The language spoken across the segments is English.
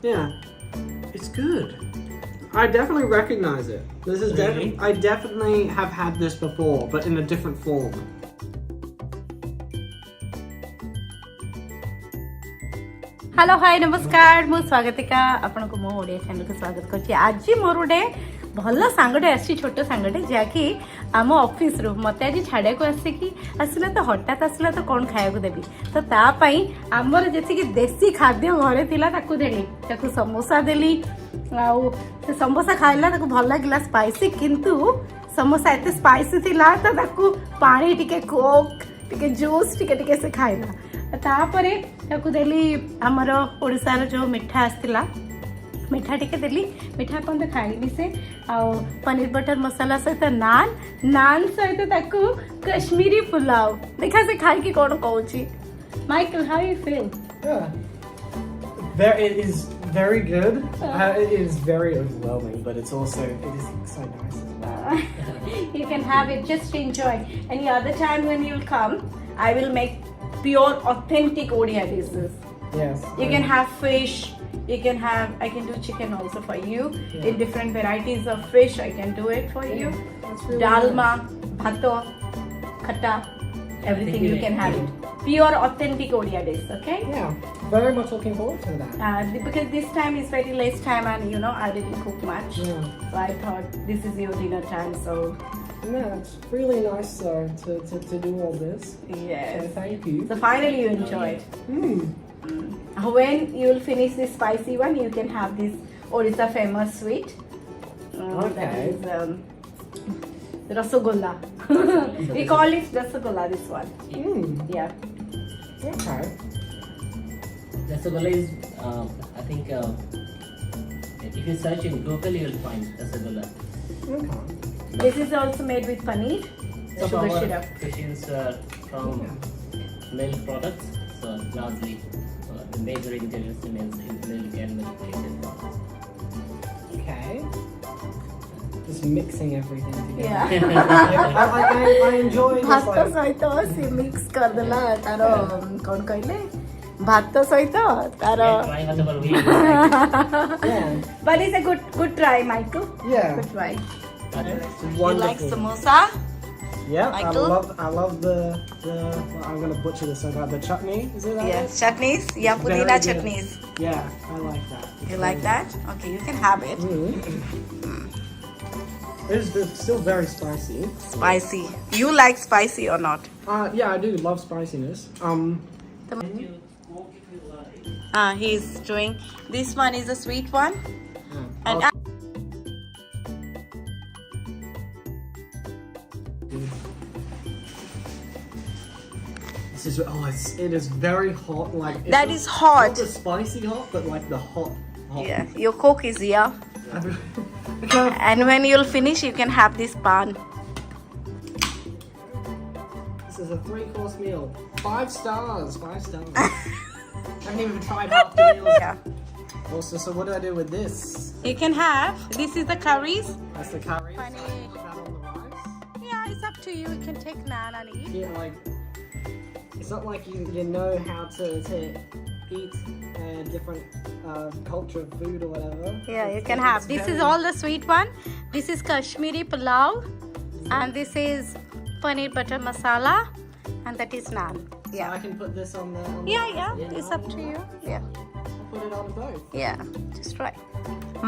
Yeah, it's good. I definitely recognize it. This is Really? I definitely have had this before, but in a different form. Hello hi नमस्कार मु स्वागतिका आपन को मो Odia channel को स्वागत करछि। आज मोर गोटे भल सांगटे आसी छोट सांगटे जाकि आम ऑफिस रू मते आज छाड़े को आसे कि आसला तो हठात आसला तो कौन खाया को देबी तो ता पई हमर जेति कि देसी खाद्य घरे थिला ताकू देली ताकू समोसा देली आउ से समोसा खाइला ताकू भल लागला स्पाइसी किंतु समोसा एते स्पाइसी थिला तो ताकू पानी टिके कोक टिके जूस टिके टिके से खाइला तापरे ताकू देली हमर ओडिसा जो मिठा आसतिला मिठा टिके देली मिठा अपन तो खाइली से आउ पनीर बटर मसाला सहित नान सहित ताकू कश्मीरी पुलाव देखा से खाई की कौन कहूची Michael how you feel It is very good. It is very overwhelming, but it is so nice. You can have it, just enjoy. Any other time when you'll come, I will make pure authentic Odia dishes. Yes. You can have fish. I can do chicken also for you. Yeah. In different varieties of fish, I can do it for you. That's really Dalma, bhato, khata, everything you can have it. Pure authentic Odia dish, okay? Yeah, very much looking forward to that. Because this time is very less time and I didn't cook much. Yeah. So I thought this is your dinner time, so Yeah, it's really nice to do all this. yes. So thank you. So finally you enjoyed. When you will finish this spicy one, you can have this Orissa famous sweet. That Okay. is Rasagolla. We call it Rasagolla, this one. Yeah. Okay. Rasgulla is, I think, if you search in Google, you will find Rasgulla. Okay. This is also made with paneer, Some sugar of our syrup. cuisines are from milk products, so largely the major ingredients remains in milk and milk-related products. Okay. Just mixing everything together. Yeah. I enjoy this. ଭାତ Like, ସହିତ ସେ mix କରିଦେଲା ତାର କଣ କହିଲେ ଭାତ ସହିତ ତାର Try whatever we like. yeah. but it's a good try Michael. Yeah. Good try. It's You wonderful. like samosa? Yeah, Michael? I love the well, I'm gonna butcher this. I got the chutney. Is it that? Yes, chutneys. Yeah, Very pudina good. chutneys. Yeah, I like that. You like that? Okay, you can have it. It's still very spicy. Spicy. You like spicy or not? Yeah, I do love spiciness. He's doing. This one is a sweet one. And This is it is very hot. Like it's That not- is hot. Not the spicy hot, but like the hot. yeah, your coke is here. Okay. And when you'll finish, you can have this pan. This is a 3-course meal. 5 stars. 5 stars. I haven't even tried half the meals. Yeah. Also, so what do I do with this? You can have. This is the curries. That's the curry. So I Funny. put that on the rice. Yeah, it's up to you. You can take naan and eat. Yeah, like it's not like you know how to eat a different culture of food or whatever. Yeah, you It's- can it's have. This is very- all the sweet one. This is Kashmiri pulao, and this is paneer butter masala, and that is naan. So Yeah. I can put this on the. Yeah. It's up to you. Yeah. I'll put it on both. Yeah. Just try.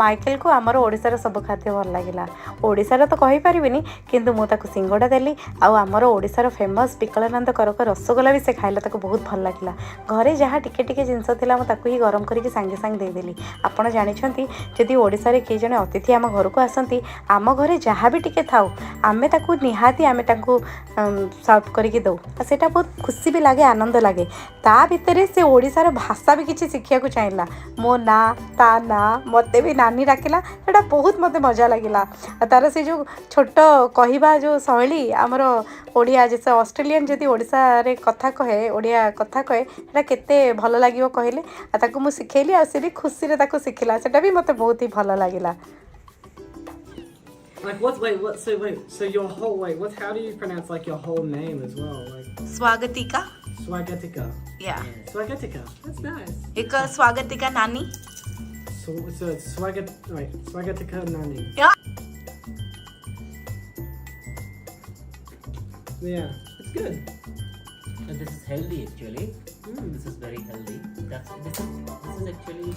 Michael को आमर ओडिशार सब खाद्य भल लगिला ओडिशार तो कहि परिबिनी किंतु मु ताको सिंगोडा देली आउ आमर ओडिशार फेमस पिकलानंद करक रसगोला भी से खाइला ताको बहुत भल लगिला घरे जहाँ टिके टिके जिनस थिला मु ताको ही गरम करके सांगे सांगे दे देली आपण जानि छंती जदि ओडिशारे के जने अतिथि आम घर को आसंती आम घरे जहाँ भी टिके थाउ आमे ताको निहाती आमे ताको सर्व करके दो सेटा बहुत खुशी भी लागे आनंद लागे ता भितरे से ओडिशार भाषा भी किछि शिखिया को चाहिला मो ना ता ना मते भी नानी डाकिला सेटा बहुत मते मजा लागिला तार से जो छोट कहवा जो शैली आमर ओडिया जैसे ऑस्ट्रेलियन जदि ओडिशा रे कथा कहे ओडिया कथा कहे सेटा केते भल लागिवो कहले आ ताको मु सिखेली आ से भी खुशी रे ताको सिखिला सेटा भी मते बहुत ही भल लागिला Like what? So your whole how do you pronounce like your whole name as well? Like Swagatika Swagatika. या Swagatika. That's nice. एक स्वागतिका नानी So it's a swagatika nani. Yeah. Yeah, it's good. And this is healthy actually. This is very healthy. This is actually,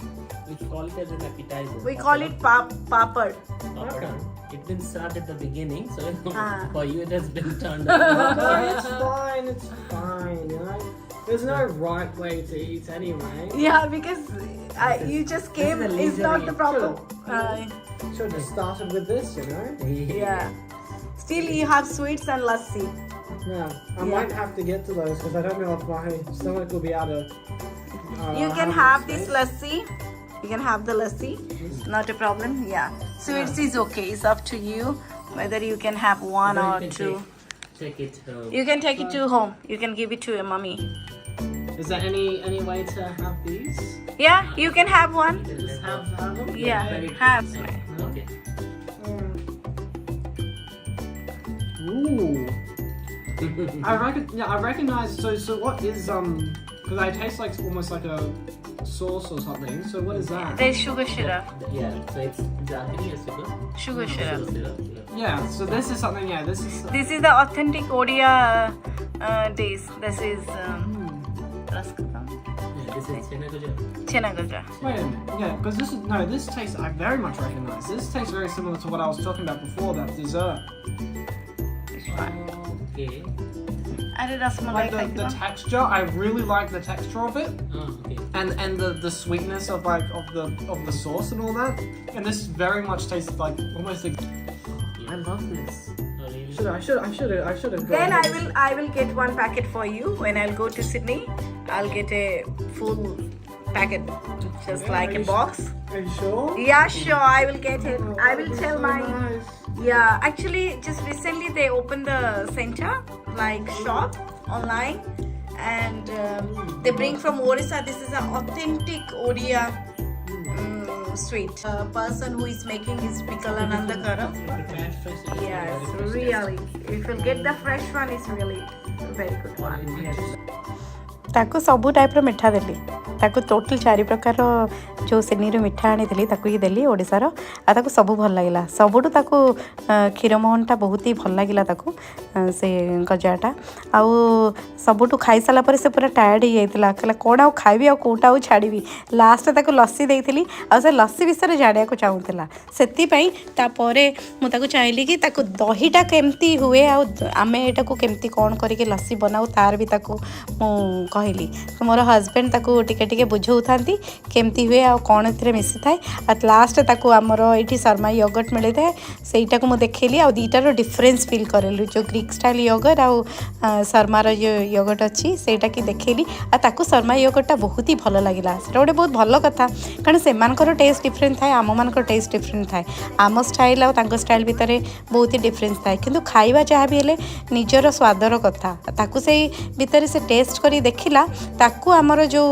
we call it as an appetizer. We call it papad. Papada. It didn't start at the beginning, so Ah. for you it has been turned. No, it's fine. It's fine. You know, there's no right way to eat anyway. Yeah, because you just came. This is a It's not the leisurely- proper. Should have started with this, you know. Yeah. Still, you have sweets and lassi. Yeah, I Yeah. might have to get to those because I don't know if my stomach will be able to. You can have this lassi. You can have the lassi. Not a problem. Yeah. Sweets is okay. It's up to you whether you can have one Then or you can two. take it home. You can take it to home. You can give it to your mommy. Is there any way to have these? Yeah, you can have one. Just have them? Yeah, Very have. Okay. Ooh. I recognize. So what is Because I taste like almost like a sauce or something. So what is that? There's sugar syrup. Yeah, so it's jaggery or sugar? Sugar syrup. Syrup. Yeah. So this is something. Yeah. This is. This is the authentic Odia dish. This is raskata. Yeah, this is chenagoja. Chena gaja. Wait a minute. Yeah. Because this tastes. I very much recognize. This tastes very similar to what I was talking about before. That dessert. Okay. Are rasmalai Like the khaitila? texture. I really like the texture of it. Oh, okay. And the sweetness of the sauce and all that, and this very much tastes like almost like. I love this. Oh, really? I should have. Then I will get one packet for you when I'll go to Sydney. I'll get a full packet, just like a box. Are you sure? Yeah, sure. I will get it. I will That'd be tell so my. nice. Yeah, actually, just recently they opened the center, like shop online, and they bring from Orissa. This is an authentic Odia sweet. Person who is making is Pikalananda Kara. Yes, really. If you get the fresh one, it's really very good one. ତାକୁ ସବୁ ଟାଇପ୍ର ମିଠା ଦେଲି ତାକୁ total 4 ପ୍ରକାରର ଯେଉଁ ସିନିରୁ ମିଠା ଆଣିଥିଲି ତାକୁ ହିଁ ଦେଲି ଓଡ଼ିଶାର ଆଉ ତାକୁ ସବୁ ଭଲ ଲାଗିଲା ସବୁଠୁ ତାକୁ କ୍ଷୀରମୋହନଟା ବହୁତ ହି ଭଲ ଲାଗିଲା ତାକୁ ସେ ଗଜାଟା ଆଉ ସବୁଠୁ ଖାଇସାରିଲା ପରେ ସେ ପୁରା ଟାୟାର୍ଡ଼ ହେଇଯାଇଥିଲା କହିଲା କ'ଣ ଆଉ ଖାଇବି ଆଉ କେଉଁଟା ଆଉ ଛାଡ଼ିବି ଲାଷ୍ଟରେ ତାକୁ ଲସି ଦେଇଥିଲି ଆଉ ସେ ଲସି ବିଷୟରେ ଜାଣିବାକୁ ଚାହୁଁଥିଲା ସେଥିପାଇଁ ତାପରେ ମୁଁ ତାକୁ ଚାହିଁଲି କି ତାକୁ ଦହିଟା କେମିତି ହୁଏ ଆଉ ଆମେ ଏଇଟାକୁ କେମିତି କ'ଣ କରିକି ଲସି ବନାଉ ତାର ବି ତାକୁ ମୁଁ କହିଲି ମୋର ହଜବେଣ୍ଡ ତାକୁ ଟିକେ ଟିକେ ବୁଝାଉଥାନ୍ତି କେମିତି ହୁଏ ଆଉ କ'ଣ ଏଥିରେ ମିଶିଥାଏ ଆଉ ଲାଷ୍ଟ ତାକୁ ଆମର ଏଇଠି ଶର୍ମା ୟୋଗର୍ଟ ମିଳିଥାଏ ସେଇଟାକୁ ମୁଁ ଦେଖେଇଲି ଆଉ ଦୁଇଟାର ଡିଫରେନ୍ସ ଫିଲ୍ କରେଲି ଯେଉଁ ଗ୍ରୀକ୍ ଷ୍ଟାଇଲ୍ ୟୋଗର୍ଟ ଆଉ ଶର୍ମାର ଯେଉଁ ୟୋଗର୍ଟ ଅଛି ସେଇଟାକି ଦେଖେଇଲି ଆଉ ତାକୁ ଶର୍ମା ୟୋଗର୍ଟଟା ବହୁତ ହି ଭଲ ଲାଗିଲା ସେଇଟା ଗୋଟେ ବହୁତ ଭଲ କଥା କାରଣ ସେମାନଙ୍କର ଟେଷ୍ଟ ଡିଫରେଣ୍ଟ ଥାଏ ଆମମାନଙ୍କର ଟେଷ୍ଟ ଡିଫରେଣ୍ଟ ଥାଏ ଆମ ଷ୍ଟାଇଲ୍ ଆଉ ତାଙ୍କ ଷ୍ଟାଇଲ୍ ଭିତରେ ବହୁତ ହି ଡିଫରେନ୍ସ ଥାଏ କିନ୍ତୁ ଖାଇବା ଯାହା ବି ହେଲେ ନିଜର ସ୍ୱାଦର କଥା ତାକୁ ସେଇ ଭିତରେ ସେ ଟେଷ୍ଟ କରି ଦେଖିଲା ତାକୁ ଆମର ଯେଉଁ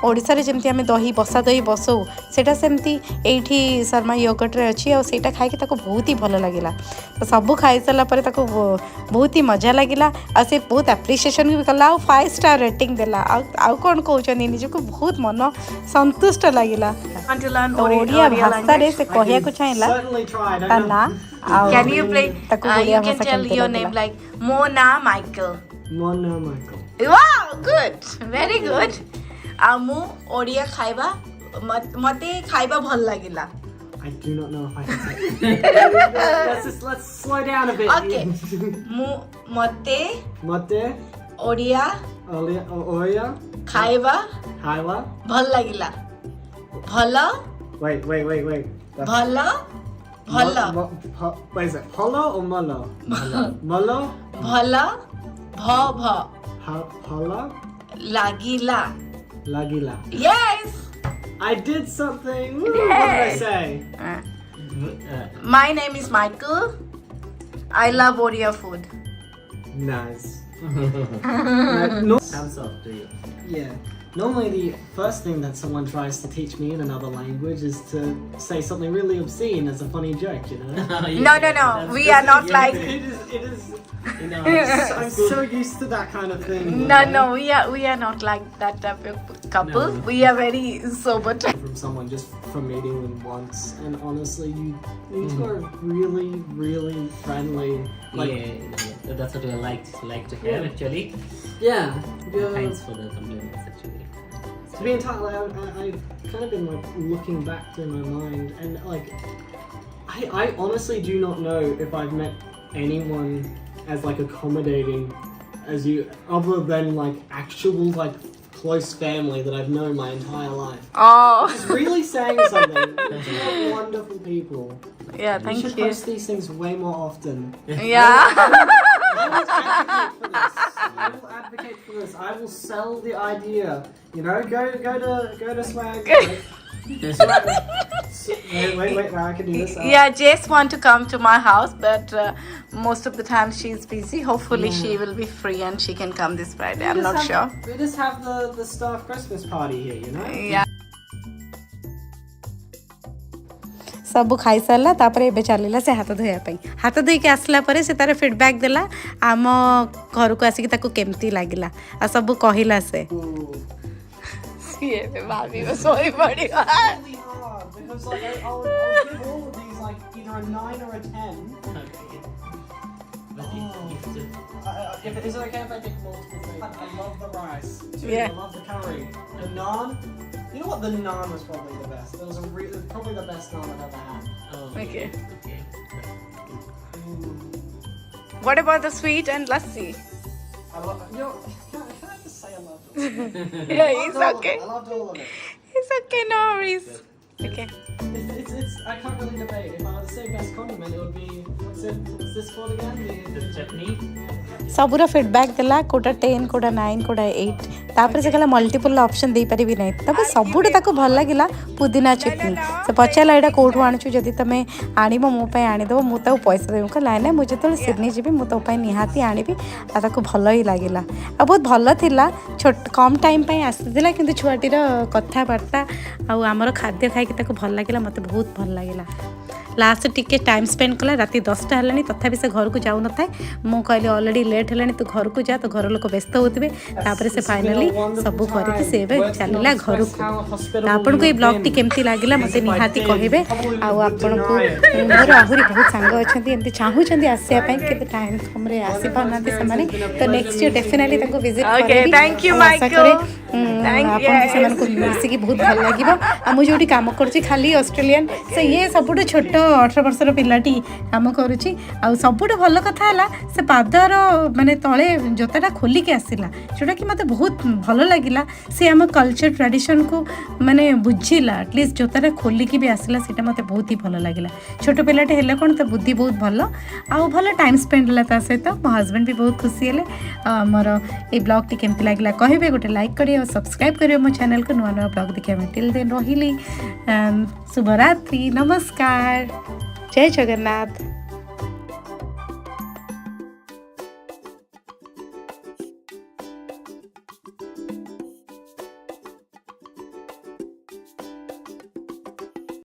ଓଡ଼ିଶାରେ ଯେମିତି ଆମେ ଦହି ବସା ଦହି ବସଉ ସେଇଟା ସେମିତି ଏଇଠି ଶର୍ମା ୟୋଗର୍ଟରେ ଅଛି ଆଉ ସେଇଟା ଖାଇକି ତାକୁ ବହୁତ ହି ଭଲ ଲାଗିଲା ତ ସବୁ ଖାଇସାରିଲା ପରେ ତାକୁ ବହୁତ ହି ମଜା ଲାଗିଲା ଆଉ ସେ ବହୁତ ଆପ୍ରିସିଏସନ୍ ବି କଲା ଆଉ 5 ଷ୍ଟାର୍ ରେଟିଂ ଦେଲା ଆଉ କ'ଣ କହୁଛନ୍ତି ନିଜକୁ ବହୁତ ମନ ସନ୍ତୁଷ୍ଟ ଲାଗିଲା ଓଡ଼ିଆ ଭାଷାରେ ସେ କହିବାକୁ ଚାହିଁଲା ତା ନାଁ ଆଉ Can you play? ତାକୁ You ଓଡ଼ିଆ can ଭାଷା tell କେମିତି your ଲାଗିଲା name like Mona Michael. Mona Michael. Wow, good, very good. ଆଉ ମୁଁ ଓଡ଼ିଆ ଖାଇବା ମତେ ଖାଇବା ଭଲ ଲାଗିଲା I do not know if I can say. Let's slow down a bit. Okay. ମତେ Mate, ଓଡ଼ିଆ Oya, ଖାଇବା Hyla. ଭଲ ଲାଗିଲା ଭଲ Wait. That's- ଭଲ ଭଲ Wait, is it Polo or Molo? Molo? ଭଲ ଭ Hola? ଲାଗିଲା Lagila. yes I did something. Woo, what did I say? my name is Michael. I love Odia food. Nice. No. Thumbs up to you. Yeah. normally the first thing that someone tries to teach me in another language is to say something really obscene as a funny joke, you know? No, we are not like. It is. You know, I'm so used to that kind of thing. you No, know? we are not like that type of couple. No. We are very sober. From someone just from meeting them once, and honestly, you two are really, really friendly. Like, yeah, that's what I like to hear actually. yeah. Thanks for the compliments actually. To be entirely, I've kind of been like looking back through my mind, and like, I honestly do not know if I've met anyone as like accommodating as you, other than like actual like close family that I've known my entire life. Oh, It's really saying something. You're wonderful people. yeah, You thank should you. post these things way more often. Yeah. I will advocate for this. I will sell the idea. You know, go to Swag. Wait, now I can do this. Yeah, Jess want to come to my house, but most of the time she's busy. Hopefully she will be free and she can come this Friday. I'm not sure. We just have the staff Christmas party here, you know? Yeah. ସବୁ ଖାଇସାରିଲା ତାପରେ ଏବେ ଚାଲିଲା ସେ ହାତ ଧୋଇବା ପାଇଁ ହାତ ଧୋଇକି ଆସିଲା ପରେ ସେ ତାର ଫିଡ଼ବ୍ୟାକ୍ ଦେଲା ଆମ ଘରକୁ ଆସିକି ତାକୁ କେମିତି ଲାଗିଲା ଆଉ ସବୁ କହିଲା ସେ ସିଏ ଏବେ ଭାବିବ ଶୋଇ ପଡ଼ିବ Really hard because like I'll give all of these like either a 9 or a 10. Okay. But if Is it okay if I take multiple things? I love the rice. Two, Yeah. I love the curry. The naan. You know what? The naan was probably the best. It was probably the best naan I've ever had. Okay. Okay. What about the sweet and lassi? I love. You know, can I just say I loved it? Yeah, it's okay. I loved all of it. It's okay, no worries. Okay. It's I can't really debate. If I were to say best condiment, it would be what's this called again? The chutney. ସବୁର feedback ଦେଲା କେଉଁଟା 10 କେଉଁଟା 9 କେଉଁଟା 8 ତାପରେ ସେ କହିଲା multiple option ଦେଇପାରିବି ନାହିଁ ତାପରେ ସବୁଠୁ ତାକୁ ଭଲ ଲାଗିଲା ପୁଦିନା ଚଟନି ସେ ପଚାରିଲା ଏଇଟା କେଉଁଠୁ ଆଣୁଛୁ ଯଦି ତୁମେ ଆଣିବ ମୋ ପାଇଁ ଆଣିଦେବ ମୁଁ ତାକୁ ପଇସା ଦେବି କହିଲା ନାଇଁ ମୁଁ ଯେତେବେଳେ ସିଡନୀ ଯିବି ମୁଁ ତୋ ପାଇଁ ନିହାତି ଆଣିବି ଆଉ ତାକୁ ଭଲ ହିଁ ଲାଗିଲା ଆଉ ବହୁତ ଭଲ ଥିଲା କମ୍ ଟାଇମ୍ ପାଇଁ ଆସିଥିଲା କିନ୍ତୁ ଛୁଆଟିର କଥାବାର୍ତ୍ତା ଆଉ ଆମର ଖାଦ୍ୟ ଖାଇକି ତାକୁ ଭଲ ଲାଗିଲା ମୋତେ ବହୁତ ଭଲ ଲାଗିଲା ଲାଷ୍ଟ ଟିକେ ଟାଇମ୍ ସ୍ପେଣ୍ଡ କଲା ରାତି 10ଟା ହେଲାଣି ତଥାପି ସେ ଘରକୁ ଯାଉନଥାଏ ମୁଁ କହିଲି ଅଲରେଡ଼ି ଲେଟ୍ ହେଲାଣି ତୁ ଘରକୁ ଯା ତ ଘର ଲୋକ ବ୍ୟସ୍ତ ହେଉଥିବେ ତାପରେ ସେ ଫାଇନାଲି ସବୁ କରିକି ସେ ଏବେ ଚାଲିଲା ଘରକୁ ଆପଣଙ୍କୁ ଏଇ ବ୍ଲଗ୍ଟି କେମିତି ଲାଗିଲା ମୋତେ ନିହାତି କହିବେ ଆଉ ଆପଣଙ୍କୁ ମୋର ଆହୁରି ବହୁତ ସାଙ୍ଗ ଅଛନ୍ତି ଏମିତି ଚାହୁଁଛନ୍ତି ଆସିବା ପାଇଁ କିନ୍ତୁ ଟାଇମ୍ କମ୍ରେ ଆସିପାରୁନାହାନ୍ତି ସେମାନେ ତ ନେକ୍ସଟ ଇୟର ଡେଫିନେଟଲି ତାଙ୍କୁ ଭିଜିଟ୍ କରିବି thank you, ଆଶା କରେ Thank you. ଆପଣଙ୍କୁ ସେମାନଙ୍କୁ ମିଶିକି ବହୁତ ଭଲ ଲାଗିବ ଆଉ ମୁଁ ଯେଉଁଠି କାମ କରୁଛି ଖାଲି ଅଷ୍ଟ୍ରେଲିଆନ୍ ସେ ଇଏ ସବୁଠୁ ଛୋଟ 18 ବର୍ଷର ପିଲାଟି କାମ କରୁଛି ଆଉ ସବୁଠୁ ଭଲ କଥା ହେଲା ସେ ପାଦର ମାନେ ତଳେ ଜୋତାଟା ଖୋଲିକି ଆସିଲା ଯେଉଁଟାକି ମୋତେ ବହୁତ ଭଲ ଲାଗିଲା ସେ ଆମ କଲଚର ଟ୍ରାଡ଼ିସନ୍କୁ ମାନେ ବୁଝିଲା ଆଟଲିଷ୍ଟ ଜୋତାଟା ଖୋଲିକି ବି ଆସିଲା ସେଇଟା ମୋତେ ବହୁତ ହି ଭଲ ଲାଗିଲା ଛୋଟ ପିଲାଟେ ହେଲେ କ'ଣ ତା ବୁଦ୍ଧି ବହୁତ ଭଲ ଆଉ ଭଲ ଟାଇମ୍ ସ୍ପେଣ୍ଡ ହେଲା ତା ସହିତ ମୋ ହଜବେଣ୍ଡ ବି ବହୁତ ଖୁସି ହେଲେ ଆଉ ଆମର ଏଇ ବ୍ଲଗ୍ଟି କେମିତି ଲାଗିଲା କହିବେ ଗୋଟେ ଲାଇକ୍ କରିବେ ଆଉ ସବସ୍କ୍ରାଇବ୍ କରିବେ ମୋ ଚ୍ୟାନେଲ୍କୁ ନୂଆ ନୂଆ ବ୍ଲଗ୍ ଦେଖିବା ପାଇଁ ଟିଲ୍ ଦେନ୍ ରହିଲି ଶୁଭରାତ୍ରି ନମସ୍କାର ଜୟ ଜଗନ୍ନାଥ